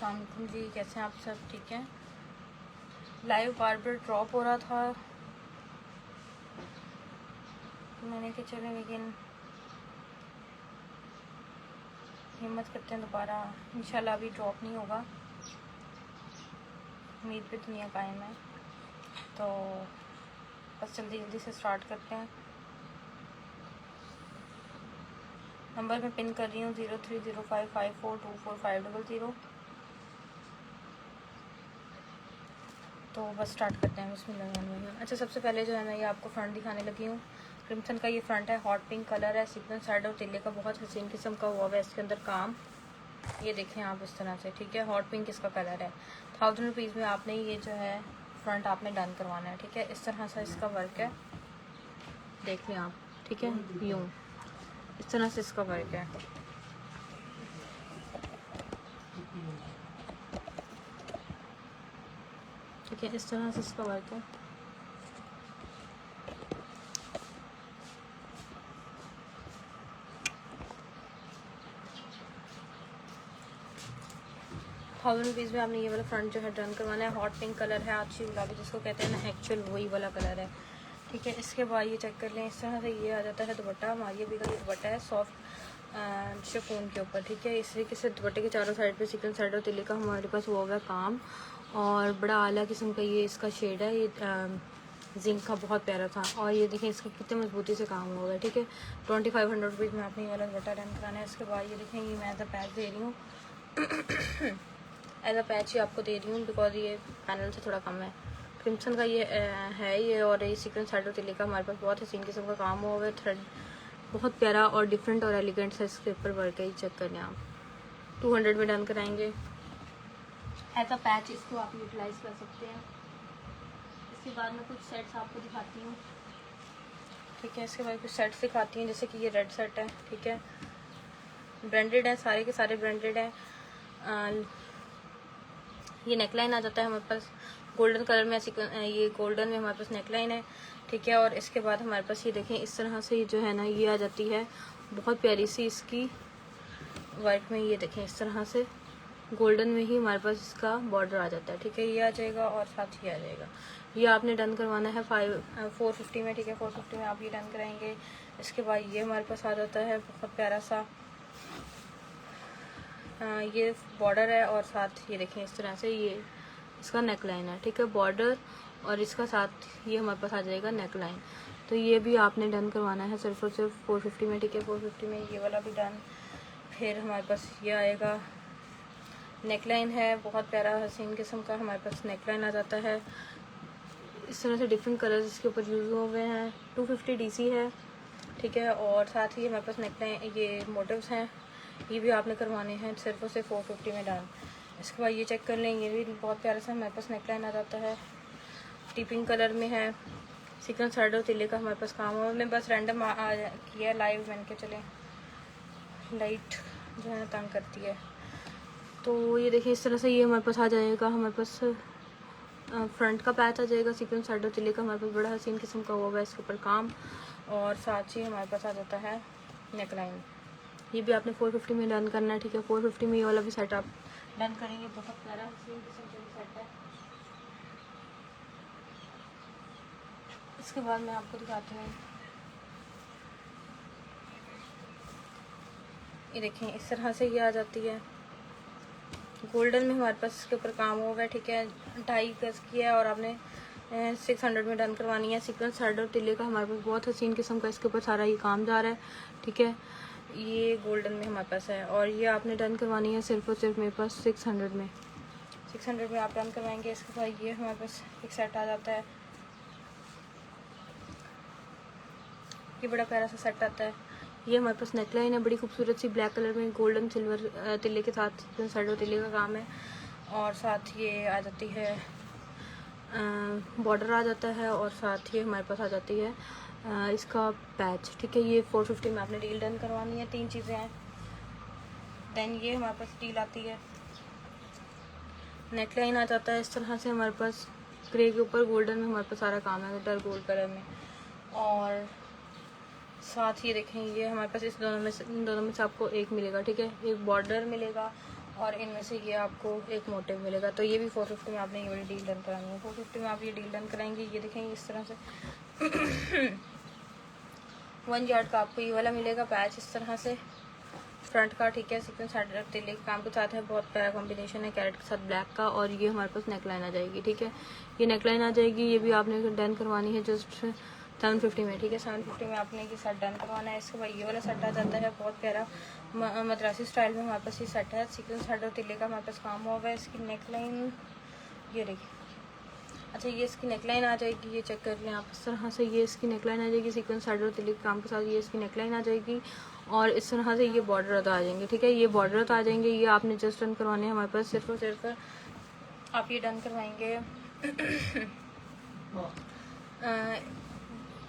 अस्सलाम वालेकुम जी, कैसे हैं आप सब? ठीक हैं। लाइव बार बार ड्रॉप हो रहा था तो मैंने कहा चले, लेकिन हिम्मत करते हैं दोबारा। इंशाल्लाह अभी ड्रॉप नहीं होगा, उम्मीद पे दुनिया कायम है। तो बस जल्दी जल्दी से स्टार्ट करते हैं। नंबर मैं पिन कर रही हूँ 0305542450। तो बस स्टार्ट करते हैं। बिस्मिल्लाह। अच्छा, सबसे पहले जो है मैं ये आपको फ्रंट दिखाने लगी हूँ। क्रिम्सन का ये फ्रंट है, हॉट पिंक कलर है, सीक्वेंस साइड और तिल्ले का बहुत हसीन किस्म का हुआ है इसके अंदर काम। ये देखें आप इस तरह से, ठीक है। हॉट पिंक इसका कलर है। 1000 रुपीज़ में आपने ये जो है फ्रंट आपने डन करवाना है, ठीक है। इस तरह से इसका वर्क है, देख लें आप, ठीक है। यूँ इस तरह से इसका वर्क है, ठीक है। इस तरह से इसका वर्क है। ₹1000 में आपने ये वाला फ्रंट जो है डन करवाना है। हॉट पिंक कलर है, आछी गुलाबी जिसको कहते हैं ना, एक्चुअल वही वाला कलर है, ठीक है। इसके बाद ये चेक कर लें, इस तरह से ये आ जाता है दुपट्टा। हमारी भी का ये दुपट्टा है सॉफ्ट शिफॉन के ऊपर, ठीक है। इस तरीके से दुपट्टे के चारों साइड पे सीक्वेंस साइड और तिल्ले का हमारे पास हुआ हुआ है काम, और बड़ा आला किस्म का ये इसका शेड है। ये जिंक का बहुत प्यारा था, और ये देखें इसका कितने मजबूती से काम हुआ है, ठीक है। 2500 रुपीज़ में आपने ये वाला दुपट्टा डन कराना है। इसके बाद ये देखें, ये मैं एज अ पैच दे रही हूँ एज अ पैच ही आपको दे रही हूँ, बिकॉज ये पैनल से थोड़ा कम है। क्रिम्सन का ये है ये, और ये सीक्वेंस साइड और तिल्ले का हमारे पास बहुत हसीन किस्म का काम हुआ है। थ्रेड बहुत प्यारा और डिफरेंट और एलिगेंट सा इसके ऊपर वर्क है। चेक करने आप 200 में डन कराएंगे एज अ पैच, इसको आप यूटिलाइज कर सकते हैं। इसके बाद मैं कुछ सेट्स आपको दिखाती हूँ, ठीक है। इसके बाद कुछ सेट्स दिखाती हूँ, जैसे कि ये रेड सेट है, ठीक है। ब्रांडेड है, सारे के सारे ब्रांडेड हैं। ये नेकलाइन आ जाता है हमारे पास गोल्डन कलर में, ये गोल्डन में हमारे पास नेकलाइन है, ठीक है। और इसके बाद हमारे पास ये देखें इस तरह से जो है ना ये आ जाती है बहुत प्यारी सी इसकी वर्क में। ये देखें इस तरह से गोल्डन में ही हमारे पास इसका बॉर्डर आ जाता है, ठीक है। ये आ जाएगा और साथ ही आ जाएगा। ये आपने डन करवाना है 450 में, ठीक है। 450 में आप ये डन कराएंगे। इसके बाद ये हमारे पास आ जाता है बहुत प्यारा सा ये बॉर्डर है, और साथ ये देखें इस तरह से ये इसका नेक लाइन है, ठीक है। बॉर्डर और इसका साथ ये हमारे पास आ जाएगा नेक लाइन। तो ये भी आपने डन करवाना है सिर्फ और सिर्फ 450 में, ठीक है। 450 में ये वाला भी डन। फिर हमारे पास ये आएगा, नेक लाइन है बहुत प्यारा हसीन किस्म का, हमारे पास नेक लाइन आ जाता है। इस तरह से डिफरेंट कलर्स इसके ऊपर यूज़ हुए हैं। 250 DC है, ठीक है। और साथ ही हमारे पास नेक लाइन ये मोटिव्स हैं, ये भी आपने करवाने हैं सिर्फ और सिर्फ 450 में डन। इसके बाद ये चेक कर लें, ये भी बहुत प्यारा सा हमारे पास नेकलाइन आ जाता है, टीपिंग कलर में है। सीक्वेंस साइड और तिल्ले का हमारे पास काम हुआ। मैं बस रैंडम किया लाइव, मैंने के चले लाइट जो है तंग करती है। तो ये देखिए इस तरह से ये हमारे पास आ जाएगा। हमारे पास फ्रंट का पैच आ जाएगा, सीक्वेंस साइड और तिल्ले का हमारे पास बड़ा हसीन किस्म का हुआ है इसके ऊपर काम, और साथ ही हमारे पास आ जाता है नेकलाइन। ये भी आपने 450 में डन करना है, ठीक है। 450 में ये वाला भी सेट आप डन करेंगे। बहुत प्यारा हसीन किस्म का सेट है। इसके बाद मैं आपको दिखाती हूँ, ये देखें इस तरह से ये आ जाती है गोल्डन में हमारे पास इसके ऊपर काम हुआ है, ठीक है। 2.5 गज की है, और आपने 600 में डन करवानी है। सीक्वेंस साइड और तिल्ले का हमारे पास बहुत हसीन किस्म का इसके ऊपर सारा ये काम जा रहा है, ठीक है। ये गोल्डन में हमारे पास है, और ये आपने डन करवानी है सिर्फ और सिर्फ मेरे पास 600 में। 600 में आप डन करवाएंगे। इसके बाद ये हमारे पास एक सेट आ जाता है, ये बड़ा प्यारा सा सेट आता है। ये हमारे पास नेकलाइन है बड़ी खूबसूरत सी ब्लैक कलर में, गोल्डन सिल्वर तिल्ले के साथ साइड और तिल्ले का काम है, और साथ ये आ जाती है बॉर्डर आ जाता है, और साथ ही हमारे पास आ जाती है इसका पैच, ठीक है। ये 450 में आपने डील डन करवानी है। 3 चीज़ें हैं। देन ये हमारे पास डील आती है, नेकलाइन आ जाता है इस तरह से हमारे पास ग्रे के ऊपर गोल्डन में हमारे पास सारा काम है डर गोल्ड कलर में, और साथ ही देखें ये हमारे पास इन दोनों में से आपको एक मिलेगा, ठीक है। एक बॉर्डर मिलेगा, और इनमें से ये आपको एक मोटिव मिलेगा। तो ये भी 450 में आपने ये वाली डील डन करानी है। 450 में आप ये डील डन कराएंगे। ये देखेंगे इस तरह से 1 यार्ड का आपको ये वाला मिलेगा पैच इस तरह से फ्रंट का, ठीक है। सीक्वेंस तिल्ले के काम के साथ है, बहुत प्यारा कॉम्बिनेशन है कैरेट के साथ ब्लैक का। और ये हमारे पास नेकलाइन आ जाएगी, ठीक है। ये नेकलाइन आ जाएगी, ये भी आपने डन करवानी है जस्ट 750 में, ठीक है। 750 में आपने ये सेट डन करवाना है। इसके बाद ये वाला सेट आ जाता है, बहुत प्यारा मद्रासी स्टाइल में हमारे पास ये सेट है। सीक्वेंस हेड और तिल्ले का हमारे पास काम हुआ है। इसकी नेकलाइन ये देखिए, अच्छा ये इसकी नेकलाइन आ जाएगी, ये चेक कर लें आप इस तरह से। ये इसकी नेकलाइन आ जाएगी सीक्वेंस हेड और तिल्ले के काम के साथ, ये इसकी नेकलाइन आ जाएगी। और इस तरह से ये बॉर्डर आ जाएंगे, ठीक है। ये बॉर्डर आ जाएंगे, ये आपने जस्ट डन करवाने हैं हमारे पास। सिर्फ और सिर्फ आप ये डन करवाएंगे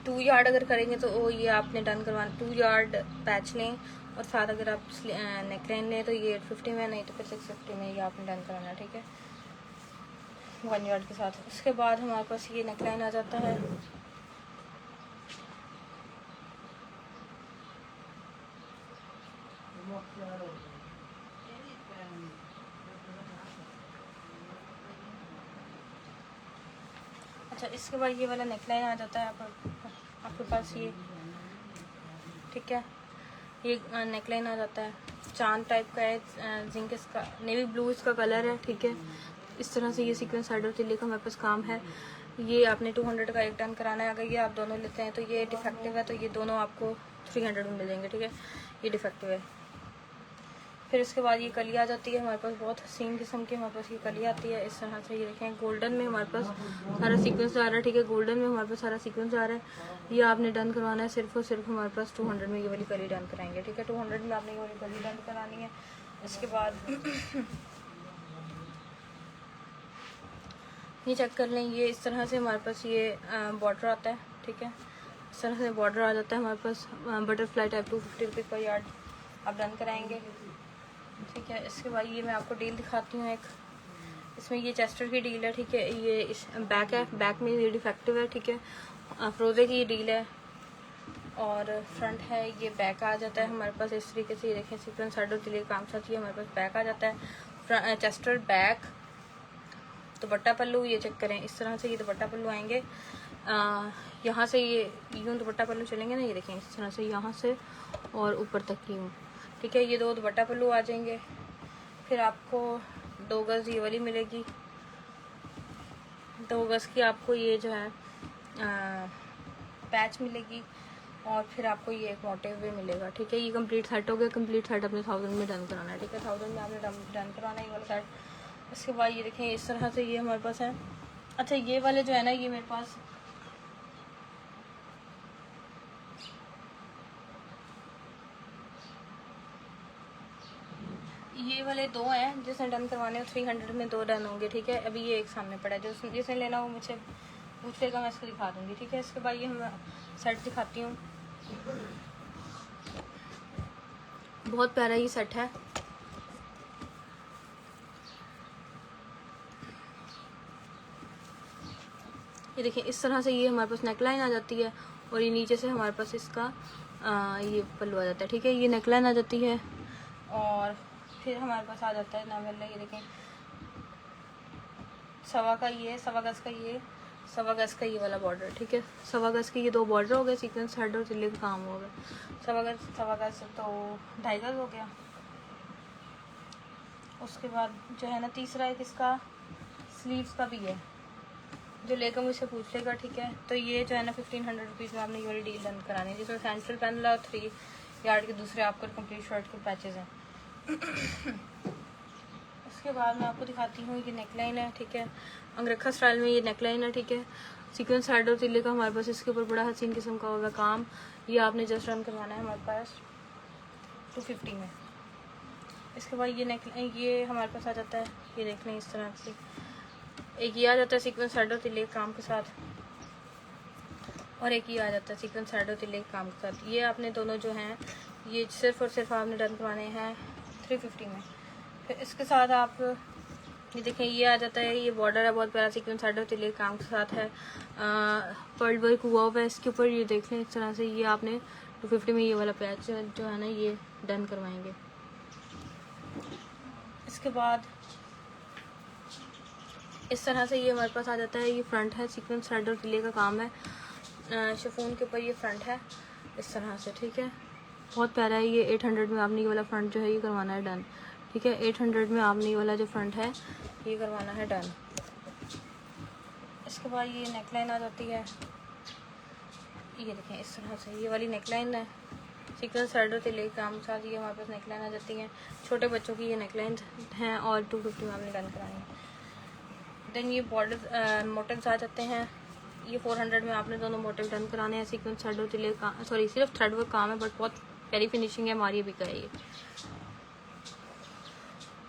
2 यार्ड अगर करेंगे तो ये आपने डन करवाना 2 यार्ड पैच लें। और साथ अगर आप नेकलाइन लें तो ये 850 में, नहीं तो फिर 650 में ये आपने डन कराना, ठीक है, 1 यार्ड के साथ। उसके बाद हमारे पास ये नेकलाइन आ जाता है। अच्छा इसके बाद ये वाला नेकलाइन आ जाता है आपके पास ये, ठीक है। ये नेकलाइन आ जाता है, चांद टाइप का है, जिंक इसका नेवी ब्लू इसका कलर है, ठीक है। इस तरह से ये सीक्वेंस हेड और तिल्ले का हमारे पास काम है। ये आपने 200 का एक डन कराना है। अगर ये आप दोनों लेते हैं तो ये डिफेक्टिव है, तो ये दोनों आपको 300 में मिल जाएंगे, ठीक है। ये डिफेक्टिव है। फिर इसके बाद ये कली आ जाती है हमारे पास, बहुत हसीन किस्म की हमारे पास ये कली आती है इस तरह से। ये देखें गोल्डन में हमारे पास सारा सीक्वेंस आ रहा है, ठीक है। गोल्डन में हमारे पास सारा सीक्वेंस आ रहा है। ये आपने डन करवाना है सिर्फ और सिर्फ हमारे पास 200 में ये वाली कली डन कराएंगे, ठीक है। 200 में आपने ये वाली कली डन करानी है। इसके बाद ये चेक कर लें, ये इस तरह से हमारे पास ये बॉर्डर आता है, ठीक है। इस तरह से बॉर्डर आ जाता है हमारे पास। बटरफ्लाई टाइप 250 रुपये पर यार्ड आप डन कराएंगे, ठीक है। इसके बाद ये मैं आपको डील दिखाती हूँ एक, इसमें ये चेस्टर की डील है, ठीक है। ये इस बैक है, बैक में ये डिफेक्टिव है, ठीक है। अफरोज़े की ये डील है। और फ्रंट है, ये बैक आ जाता है हमारे पास इस तरीके से। ये देखें सीक्वेंस हेड और तिल्ले के काम साथ ये हमारे पास बैक आ जाता है। चेस्टर बैक, दुपट्टा पल्लू ये चेक करें इस तरह से, ये दुपट्टा पल्लू आएंगे। यहाँ से ये यूँ दुपट्टा पल्लू चलेंगे ना, ये देखें इस तरह से यहाँ से और ऊपर तक यूँ, ठीक है। ये 2 दुपट्टा पल्लू आ जाएंगे। फिर आपको 2 गज़ ये वाली मिलेगी, 2 गज़ की आपको ये जो है पैच मिलेगी। और फिर आपको ये एक मोटिव भी मिलेगा, ठीक है। ये कंप्लीट सेट हो गया। कंप्लीट सेट अपने 1000 में डन कराना है, ठीक है। 1000 में आपने डन कराना है ये वाला सेट। इसके बाद ये देखें इस तरह से ये हमारे पास है। अच्छा ये वाले जो है ना, ये मेरे पास ये वाले 2 हैं जिसने डन करवाने हैं। 300 में 2 डन होंगे, ठीक है। अभी ये एक सामने पड़ा है, जो जिसने लेना हो मुझे पूछ लेगा, मैं इसको दिखा दूंगी, ठीक है। इसके बाद ये मैं सेट दिखाती हूँ, बहुत प्यारा ये सेट है। ये देखिए इस तरह से ये हमारे पास नेकलाइन आ जाती है। और ये नीचे से हमारे पास इसका ये पल्लू आ जाता है, ठीक है। ये नेकलाइन आ जाती है। और फिर हमारे पास आ जाता है नावल, ये देखें सवा गज़ का ये वाला बॉर्डर, ठीक है। 1.25 गज़ के ये 2 बॉर्डर हो गए, सीक्वेंस हेड और तिल्ले का काम हो गया। 1.25 गज़ तो 2.5 गज़ हो गया। उसके बाद जो है ना तीसरा एक इसका स्लीव्स का भी है, जो लेकर मुझसे पूछ लेगा, ठीक है। तो ये जो है ना 1500 रुपीज़ में आपने ये वाली डील डन करानी है, जिसमें सेंट्रल पैनल और 3 यार्ड के दूसरे आपको कंप्लीट शर्ट के पैचेस हैं। उसके बाद मैं आपको दिखाती हूँ, ये नेकलाइन है, ठीक है। अंगरखा स्टाइल में ये नेकलाइन है, ठीक है। सीक्वेंस हेड और तिल्ले का हमारे पास इसके ऊपर बड़ा हसीन किस्म का होगा काम। ये आपने जस्ट रन करवाना है हमारे पास 250 में। इसके बाद ये हमारे पास आ जाता है, ये देख लें इस तरह से। एक ये आ जाता है सीक्वेंस हेड और तिल्ले के काम के साथ, और एक ये आ जाता है सीक्वेंस हेड और तिल्ले के काम के साथ। ये आपने दोनों जो हैं ये सिर्फ और सिर्फ आपने डन करवाने हैं 350 में। फिर इसके साथ आप ये देखें ये आ जाता है, ये बॉर्डर है बहुत प्यारा, सीक्वेंस हेड और तिल्ले के काम के साथ है। पर्ल वर्क हुआ हुआ है इसके ऊपर, ये देख लें इस तरह से। ये आपने 250 में ये वाला पैच जो है ना ये डन करवाएंगे। इसके बाद इस तरह से ये हमारे पास आ जाता है। ये फ्रंट है, सीक्वेंस थ्रेड और तिले का काम है, शिफॉन के ऊपर ये फ्रंट है इस तरह से, ठीक है। बहुत प्यारा है ये। 800 में आपने ये वाला फ्रंट जो है ये करवाना है डन, ठीक है। 800 में आपने ये वाला जो फ्रंट है ये करवाना है डन। इसके बाद ये नेकलाइन आ जाती है, ये देखें इस तरह से ये वाली नेकलाइन है, सीक्वेंस थ्रेड और तिले के काम के साथ ये हमारे पास नेकलाइन आ जाती हैं। छोटे बच्चों की ये नेकलाइन हैं और 250 में आपने डन करानी है। देन ये बॉर्डर मोटिव्स आ जाते हैं। ये 400 में आपने दोनों मोटिव डन कराने हैं। सीक्वेंस थ्रेड और तिले का, सॉरी सिर्फ थ्रेड वर्क काम है बट बहुत प्यारी फिनिशिंग है, हमारी भी है ये।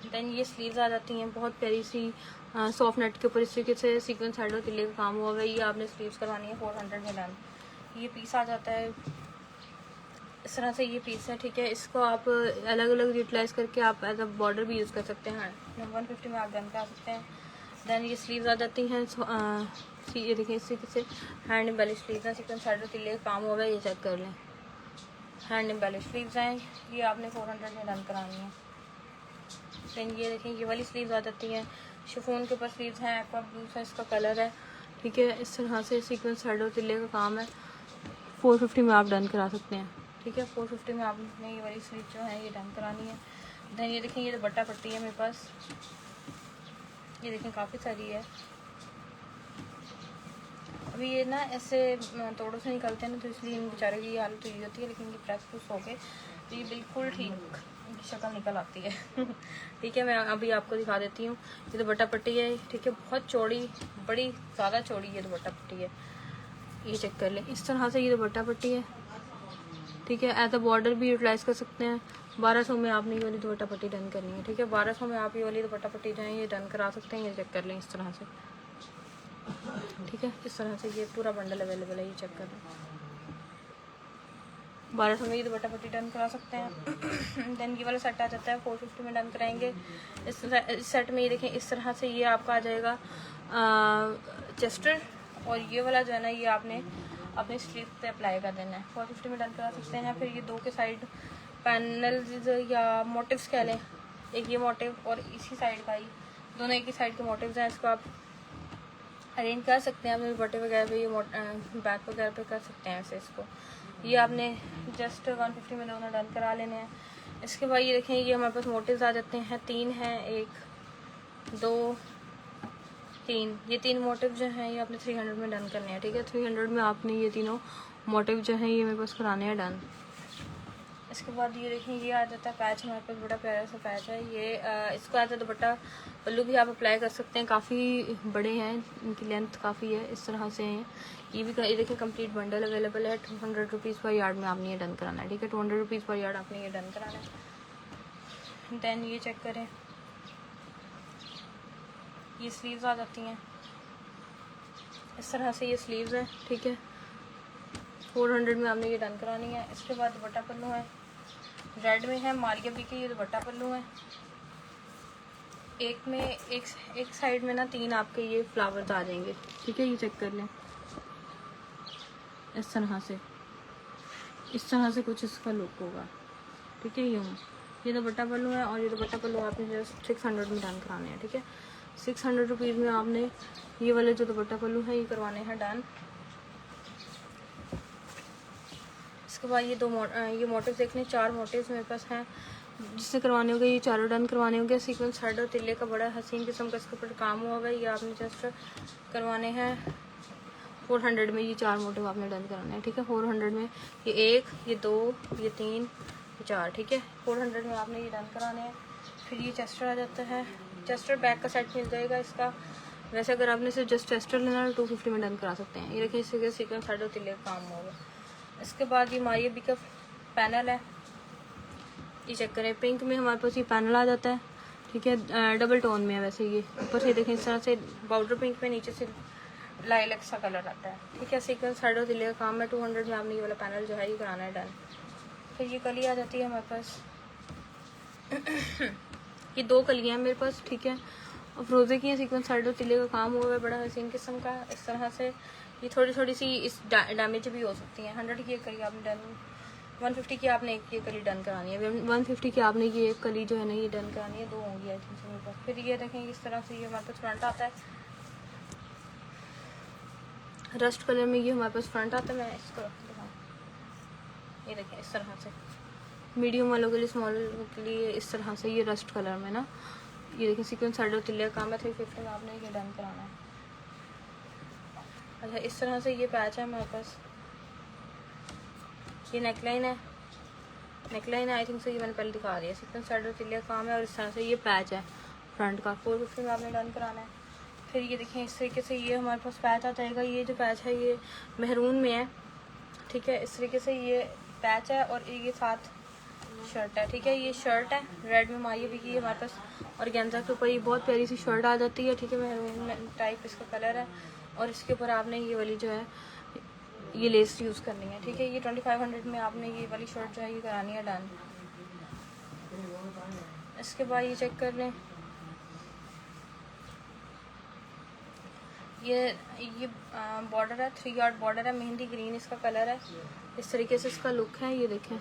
देन ये स्लीव्स आ जाती हैं, बहुत प्यारी सी सॉफ्ट नेट के ऊपर इस तरीके से सीक्वेंस थ्रेड और तिले का काम हुआ हुआ है। ये आपने स्लीव्स करवानी है 400 में डन। ये पीस आ जाता है इस तरह से, ये पीस है, ठीक है। इसको आप अलग अलग यूटिलाइज़ करके आप एज अ बॉर्डर भी यूज़ कर सकते हैं। 150 में आप डन करा सकते हैं। देन ये स्लीव्स आ जाती हैं, ये देखिए इस तरीके से हैंड एम्बेलिश स्लीव्स हैं, सीक्वेंस थ्रेड और तिले का काम होगा, ये चेक कर लें। हैंड एम्बेलिश स्लीव्स हैं, ये आपने 400 में डन करानी है। देन ये देखें ये वाली स्लीव्स आ जाती हैं, शिफॉन के ऊपर स्लीव्स हैं, एक्वा ब्लू सा इसका कलर है, ठीक है। इस तरह से सीक्वेंस थ्रेड और तिले का काम है। 450 में आप डन करा सकते हैं, ठीक है। 450 में आपने ये वाली स्लीव जो है ये डन करानी है। देन ये देखें ये दुपट्टा पट्टी है मेरे पास, ये देखें काफ़ी सारी है। अभी ये ना ऐसे तोड़ों से निकलते हैं ना, तो इसलिए इन बेचारे की हालत हुई होती है, लेकिन ये प्रेस प्रूस हो गए तो ये बिल्कुल ठीक इनकी शक्ल निकल आती है। ठीक है, मैं अभी आपको दिखा देती हूँ। ये दुपट्टा पट्टी है, ठीक है, बहुत चौड़ी, बड़ी ज़्यादा चौड़ी ये दुपट्टा पट्टी है, ये चेक कर लें। इस तरह से ये दुपट्टा पट्टी है, ठीक है। एज अ बॉर्डर भी यूटिलाइज़ कर सकते हैं। 1200 में आपने ये वाली दुपट्टा पट्टी डन करनी है, ठीक है। 1200 में आप ये वाली दुपट्टा पट्टी जो है ये डन करा सकते हैं, ये चेक कर लें इस तरह से, ठीक है। इस तरह से ये पूरा बंडल अवेलेबल है, ये चेक कर लें। 1200 में ये दुपट्टा पट्टी डन करा सकते हैं। देन ये वाला सेट आ जाता है, 450 में डन कराएंगे। इस सेट में ये देखें इस तरह से ये आपका आ जाएगा चेस्टर, और ये वाला जो है ना ये आपने अपने स्लीव पे अप्लाई कर देना है। 450 में डन करा सकते हैं। फिर ये दो के साइड पैनल्स या मोटिव्स कह लें, एक ये मोटिव और इसी साइड का ही, दोनों एक ही साइड के मोटिव्स हैं। इसको आप अरेंज कर सकते हैं अपने दुपट्टे वगैरह पे, ये बैक वगैरह पे कर सकते हैं ऐसे। इसको ये आपने जस्ट 150 में दोनों डन करा लेने हैं। इसके बाद ये देखें ये हमारे पास मोटिव्स आ जाते हैं, 3 हैं, 1 2 3, ये 3 मोटिव जो हैं ये आपने 300 में डन करने हैं, ठीक है। 300 में आपने ये तीनों मोटिव जो हैं ये मेरे पास कराने हैं डन। इसके बाद ये देखें ये आ जाता है पैच, हमारे पास बड़ा प्यारा सा पैच है ये। इसको आता है दुपट्टा पल्लू भी आप अप्लाई कर सकते हैं, काफ़ी बड़े हैं, इनकी लेंथ काफ़ी है, इस तरह से हैं। ये भी ये देखें कंप्लीट बंडल अवेलेबल है। 200 रुपीज़ पर यार्ड में आपने ये डन कराना है, ठीक है। 200 रुपीज़ पर यार्ड आपने ये डन कराना है। देन ये चेक करें, ये स्लीव्स आ जाती हैं इस तरह से, ये स्लीव्स हैं, ठीक है। 400 में आपने ये डन करानी है। इसके बाद दुपट्टा पल्लू है, रेड में है, मारिया बी के ये दुपट्टा पल्लू है। एक में एक साइड में ना 3 आपके ये फ्लावर्स आ जाएंगे, ठीक है। ये चेक कर लें इस तरह से, इस तरह से कुछ इसका लुक होगा, ठीक है। ये दुपट्टा पल्लू है और ये दुपट्टा पल्लू आपने जस्ट 600 में डन कराने हैं, ठीक है। 600 रुपीज़ में आपने ये वाले जो दुपट्टा पल्लू है ये करवाने हैं डन। इसके बाद ये ये मोटिव देख लें, 4 मोटिव्स मेरे पास हैं, जिससे करवाने होंगे ये चारों डन करवाने होंगे। सीक्वेंस थ्रेड और तिल्ले का बड़ा हसीन किस्म का इसके ऊपर काम हुआ है, ये आपने जस्ट करवाने हैं 400 में। ये 4 मोटिव आपने डन कराने हैं, ठीक है। 400 में ये 1 ये 2 ये 3 ये 4, ठीक है। 400 में आपने ये डन कराने हैं। फिर ये चेस्टर आ जाता है, चेस्टर बैक का सेट मिल जाएगा इसका। वैसे अगर आपने सिर्फ जस्ट चेस्टर लेना है 250 में डन करा सकते हैं। ये देखिए इससे सीक्वेंस थ्रेड और तिल्ले का काम होगा। इसके बाद ये मारिया बी का पैनल है, ये चेक करें, पिंक में हमारे पास ये पैनल आ जाता है, ठीक है। डबल टोन में है वैसे ये, ऊपर से देखें इस तरह से पाउडर पिंक में, नीचे से लाइलैक सा कलर आता है, ठीक है। सीक्वेंस थ्रेड और तिल्ले का काम है। 200 में आपने ये वाला पैनल जो है ये कराना है डन। फिर ये कली आ जाती है हमारे पास ये 2 कलियाँ हैं मेरे पास, ठीक है। अफरोज़े की सीक्वेंस थ्रेड और तिल्ले का काम हुआ है, बड़ा हसीन किस्म का, इस तरह से। ये थोड़ी सी इस डैमेज भी हो सकती हैं। 100 की एक कली आपने डन 150 की आपने एक ये कली डन करानी है, 150 की आपने ये एक कली जो है ना ये डन करानी है, 2 होंगी आई थिंक मेरे पास। फिर ये देखें इस तरह से ये हमारे पास फ्रंट आता है, रस्ट कलर में ये हमारे पास फ्रंट आता है। मैं इसको दिखाऊँ, ये देखें इस तरह से मीडियम वालों के लिए, स्मॉल के लिए इस तरह से ये रस्ट कलर में ना, ये देखें सीक्वेंस साइड और तिल्ले का काम है। 350 में आपने ये डन कराना है। अच्छा इस तरह से ये पैच है हमारे पास, ये नेकलाइन है, नेकलाइन आई थिंक से ये मैंने पहले दिखा दिया। सीक्वेंस साइड और तिल्ले का काम है और इस तरह से ये पैच है फ्रंट का। 450 में आपने डन कराना है। फिर ये देखें इस तरीके से ये हमारे पास पैच आ जाएगा। ये जो पैच है ये मेहरून में है, ठीक है। इस तरीके से ये पैच है और ये साथ शर्ट है, ठीक है। ये शर्ट है रेड में मारिए भी की हमारे पास, और गेंजा के ऊपर ये बहुत प्यारी सी शर्ट आ जाती है, ठीक है। मेहरून टाइप इसका कलर है और इसके ऊपर आपने ये वाली जो है ये लेस यूज़ करनी है, ठीक है। ये 2500 में आपने ये वाली शर्ट जो है ये करानी है डन। इसके बाद ये चेक कर लें, ये बॉर्डर है, 3 यार्ड बॉर्डर है, मेहंदी ग्रीन इसका कलर है। इस तरीके से इसका लुक है, ये देखें,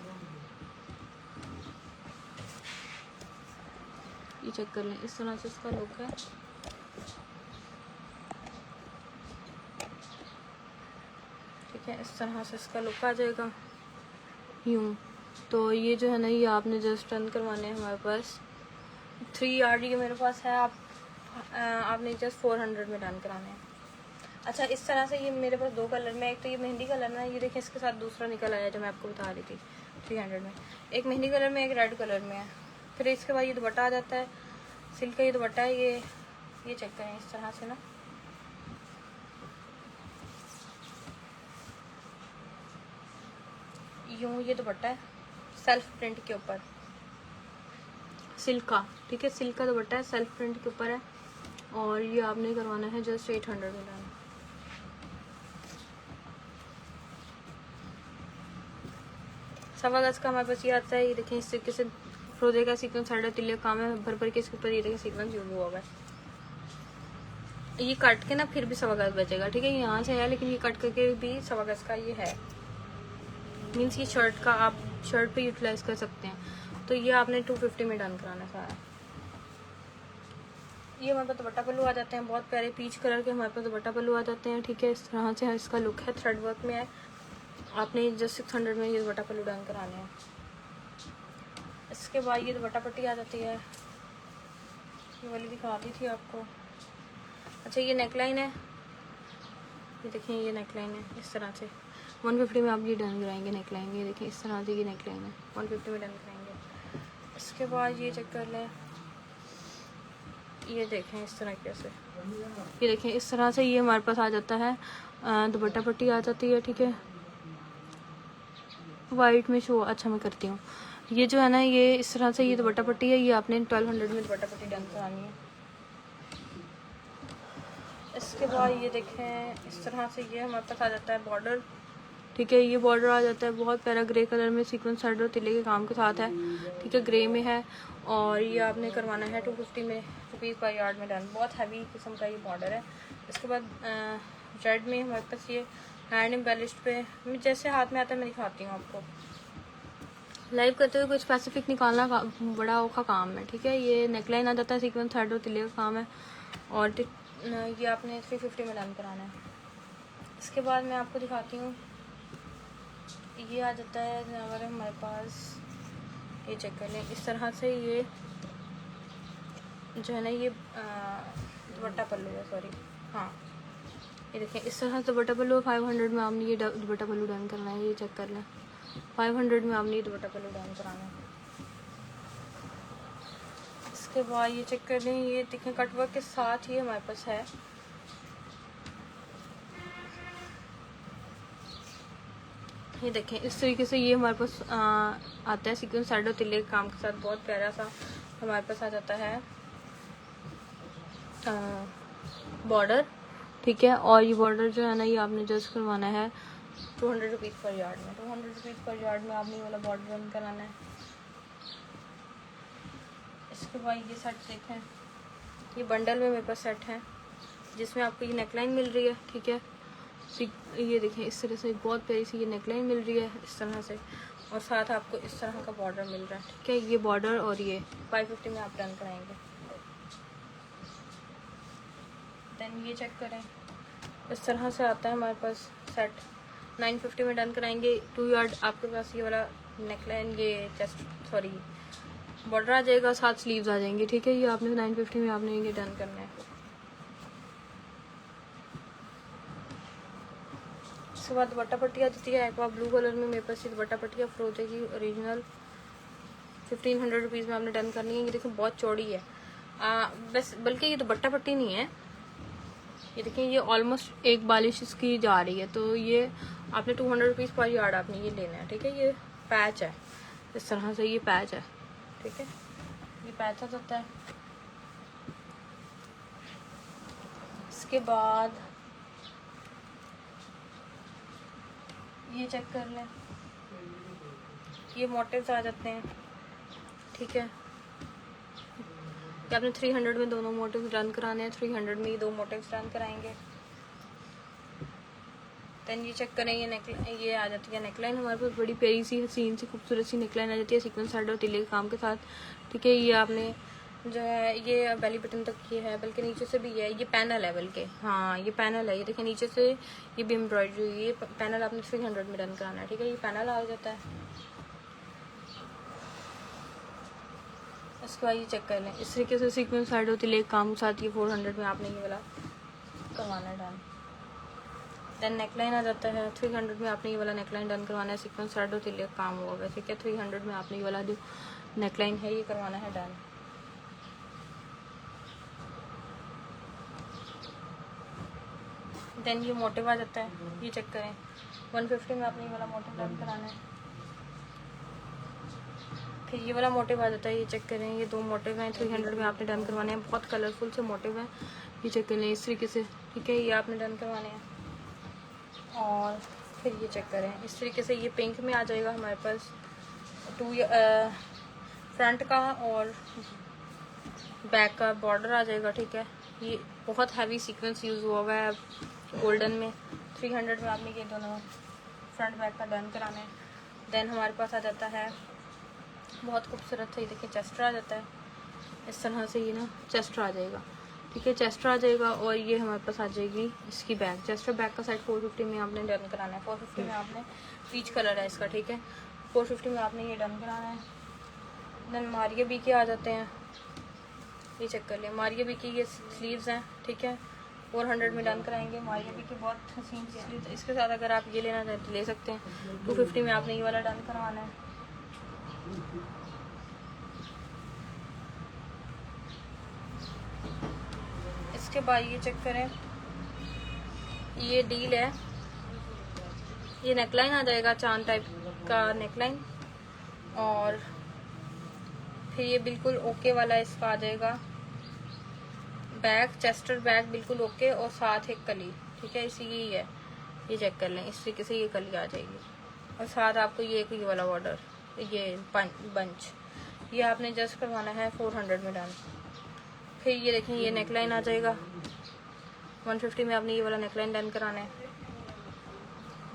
ये चेक कर लें, इस तरह से इसका लुक है। ठीक है, इस तरह से इसका लुक आ जाएगा यूँ। तो ये जो है ना ये आपने जस्ट टर्न करवाने हैं हमारे पास 3 यार्ड ये मेरे पास है। आपने जस्ट 400 में डन कराने हैं। अच्छा इस तरह से ये मेरे पास 2 कलर में, एक तो ये मेहंदी कलर में, ये देखिए इसके साथ दूसरा निकल आया जो मैं आपको बता रही थी 300 में। एक मेहंदी कलर में, एक रेड कलर में है। फिर इसके बाद ये दुपट्टा आ जाता है, सिल्क का ये दुपट्टा है। ये चेक करें इस तरह से ना, यूँ ये दुपट्टा है सेल्फ प्रिंट के ऊपर, सिल्क का, ठीक है। सिल्क का दुपट्टा है, सेल्फ प्रिंट के ऊपर है और ये आपने करवाना है जस्ट 800 में डन। सवा गज का हमारे पास ये आता है। ये देखें इस तरीके से फ्रोजे का सीक्वेंस साढ़े तिल्ले काम है भर भर के, इसके ऊपर ये देखें सीक्वेंस यूज हुआ है। ये कट के ना फिर भी सवा गज बचेगा, ठीक है। यहाँ से है लेकिन ये कट करके भी सवा गज का ये है, मीन्स ये शर्ट का आप शर्ट पे यूटिलाइज कर सकते हैं। तो ये आपने 250 में डन कराना सारा। ये हमारे पास दुपट्टा पल्लू आ जाते हैं, बहुत प्यारे पीच कलर के हमारे पास दुपट्टा पल्लू आ जाते हैं, ठीक है। इस तरह से इसका लुक है, थ्रेड वर्क में है। आपने जस्ट 600 में ये दुपट्टा पल्लू डन कराने हैं। इसके बाद ये दुपट्टा पट्टी आ जाती है, ये वाली दिखा दी थी आपको। अच्छा ये नेकलाइन है, ये देखें ये नेकलाइन है इस तरह से 150 में आप ये डन कराएंगे नेकलाइन। ये देखें इस तरह से ये नेकलाइन है 150 में डन कराएंगे। इसके बाद ये चेक कर लें, ये देखें इस तरह कैसे, ये देखें इस तरह से ये हमारे पास आ जाता है, दुपट्टा पट्टी आ जाती है, ठीक है। वाइट में शो, अच्छा मैं करती हूँ। ये जो है ना ये इस तरह से ये दुपट्टा पट्टी है, ये आपने 1200 में दुपट्टा पट्टी डन करानी है। इसके बाद ये देखें इस तरह से ये हमारे पास आ जाता है बॉर्डर, ठीक है। ये बॉर्डर आ जाता है बहुत प्यारा ग्रे कलर में, सीक्वेंस साइड और तिल्ले के काम के साथ है, ठीक है। ग्रे में है और ये आपने करवाना है 250 में रुपीज़ पर यार्ड में डन। बहुत हैवी किस्म का ये बॉर्डर है। इसके बाद रेड में हमारे पास ये हैंड एम्बेलिश्ड पे, जैसे हाथ में आता है मैं दिखाती हूँ आपको। लाइव करते हुए कुछ स्पेसिफिक निकालना बड़ा औखा काम है, ठीक है। ये नेकलाइन आ जाता है, सीक्वेंस साइड और तिल्ले का काम है और ये आपने 350 में डन कराना है। इसके बाद मैं आपको दिखाती हूँ, ये आ जाता है अगर हमारे पास, ये चेक कर लें इस तरह से ये जो है ना ये दुपट्टा पल्लू है, सॉरी हाँ, ये देखें इस तरह से दुपट्टा पल्लू 500 में आपने ये दुपट्टा पल्लू डन करना है। ये चेक कर लें 500 में आपने ये दुपट्टा पल्लू डन कराना है। इसके बाद ये चेक कर लें, ये देखें कटवर्क के साथ ही हमारे पास है। ये देखें इस तरीके से ये हमारे पास आता है सीक्वेंस साइड और तिल्ले के काम के साथ, बहुत प्यारा सा हमारे पास आ जाता है बॉर्डर, ठीक है। और ये बॉर्डर जो है ना ये आपने जस्ट करवाना है 200 रुपीज़ पर यार्ड में। 200 रुपीज़ पर यार्ड में आपने ये वाला बॉर्डर रन कराना है। इसके बाद ये सेट देखें, ये बंडल में मेरे पास सेट है जिसमें आपको ये नेकलाइन मिल रही है, ठीक है। ये देखें इस तरह से बहुत प्यारी सी ये नेकलाइन मिल रही है इस तरह से, और साथ आपको इस तरह का बॉर्डर मिल रहा है, ठीक है। ये बॉर्डर और ये 550 में आप डन कराएंगे। देन ये चेक करें, इस तरह से आता है हमारे पास सेट। 950 में डन कराएंगे। 2 यार्ड आपके पास ये वाला नेकलाइन, ये चेस्ट सॉरी बॉर्डर आ जाएगा, साथ स्लीव्स आ जाएंगी, ठीक है। ये आपने 950 में आपने ये डन करना है। उसके बाद दुपट्टा पट्टी आ जाती है एक्वा ब्लू कलर में। मेरे पास ये दुपट्टा पट्टी अफरोज है की ओरिजिनल 1500 रुपीज़ में आपने डन करनी है। ये देखो बहुत चौड़ी है, बस बल्कि ये दुपट्टा पट्टी नहीं है, ये देखिए ये ऑलमोस्ट एक बालिश इसकी जा रही है। तो ये आपने 200 रुपीज़ पर यार्ड आपने ये लेना है, ठीक है। ये पैच है, इस तरह से ये पैच है, ठीक है। ये पैच आ जाता है। इसके बाद ये चेक कर लें, ये मोटिव्स आ जाते हैं, ठीक है। कि आपने 300 में दोनों मोटिव्स रन कराने हैं, 300 में ये 2 मोटिव्स रन कराएंगे। देन ये चेक करें, ये आ जाती है नेकलाइन हमारे पास, बड़ी प्यारी सी हसीन सी खूबसूरत सी नेकलाइन आ जाती है सीक्वेंस साइड और तिल्ले के काम के साथ, ठीक है। ये आपने जो है ये बेली बटन तक ये है, बल्कि नीचे से भी है, ये पैनल है, बल्कि हाँ ये पैनल है। ये देखिए नीचे से ये भी एम्ब्रॉयडरी, ये पैनल आपने 300 में डन कराना है, ठीक है। ये पैनल आ जाता है। इसके बाद ये चेक कर लें, इस तरीके से सीक्वेंस साइड और तिल्ले के काम के साथ ये 400 में आपने ये वाला करवाना है डन। देन नेकलाइन आ जाता है 300 में आपने ये वाला नेकलाइन डन करवाना है, सीक्वेंस साइड और तिल्ले का काम होगा, ठीक है। 300 में आपने ये वाला जो नेकलाइन है ये करवाना है डन। देन ये मोटिव आ जाता है, ये चेक करें 150 में आपने ये वाला मोटिव डन कराना है। फिर ये वाला मोटिव आ जाता है, ये चेक करें, ये 2 मोटिव हैं 300 में आपने डन करवाने हैं। बहुत कलरफुल से मोटिव हैं, ये चेक करें इस तरीके से, ठीक है। ये आपने डन करवाने हैं। और फिर ये चेक करें इस तरीके से, ये पिंक में आ जाएगा हमारे पास 2 फ्रंट का और बैक का बॉर्डर आ जाएगा, ठीक है। ये बहुत हैवी सीक्वेंस यूज़ हुआ हुआ है गोल्डन में। 300 में आपने ये दोनों फ्रंट बैक का डन कराना है। देन हमारे पास आ जाता है बहुत खूबसूरत से, देखिए चेस्टर आ जाता है, इस तरह से ये ना चेस्टर आ जाएगा, ठीक है। चेस्टर आ जाएगा और ये हमारे पास आ जाएगी इसकी बैक, चेस्टर बैक का साइड 450 में आपने डन कराना है। 450 में आपने पीच कलर है इसका, ठीक है। 450 में आपने ये डन कराना है। देन मारिया बी के आ जाते हैं, ये चेक कर लिया, मारिया बी की ये स्लीव्स हैं, ठीक है। 400 में डन कराएंगे। मारिया बी की बहुत हसीन स्लीव्स, इसके साथ अगर आप ये लेना चाहें तो ले सकते हैं। 250 में आपने ये वाला डन करवाना है। इसके बाद ये चेक करें, ये डील है, ये नेकलाइन आ जाएगा चांद टाइप का नेकलाइन, और फिर ये बिल्कुल ओके वाला इसका आ जाएगा बैक, चेस्टर बैक बिल्कुल ओके, और साथ एक कली, ठीक है। इसी की है, ये चेक कर लें, इस तरीके से ये कली आ जाएगी, और साथ आपको ये वाला बॉर्डर, ये बंच, ये आपने जस्ट करवाना है 400 में डन। फिर ये देखें, ये नेकलाइन आ जाएगा 150 में आपने ये वाला नेकलाइन डन कराना है।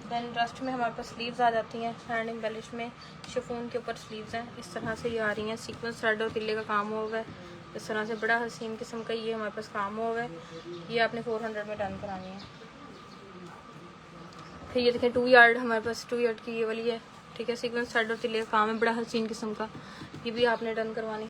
देन रस्ट में हमारे पास स्लीव्स आ जाती हैं, हैंड एम्बेलिश में शिफॉन के ऊपर स्लीव्स हैं, इस तरह से ये आ रही हैं। सीक्वेंस थ्रेड और तिल्ले का काम हुआ है, इस तरह से बड़ा हसीन किस्म का ये हमारे पास काम हुआ है। ये आपने 400 में डन करानी है। फिर ये देखें 2 यार्ड हमारे पास 2 यार्ड की ये वाली है, ठीक है। सीक्वेंस थ्रेड और तिल्ले का काम है, बड़ा हसीन किस्म का, ये भी आपने डन करवानी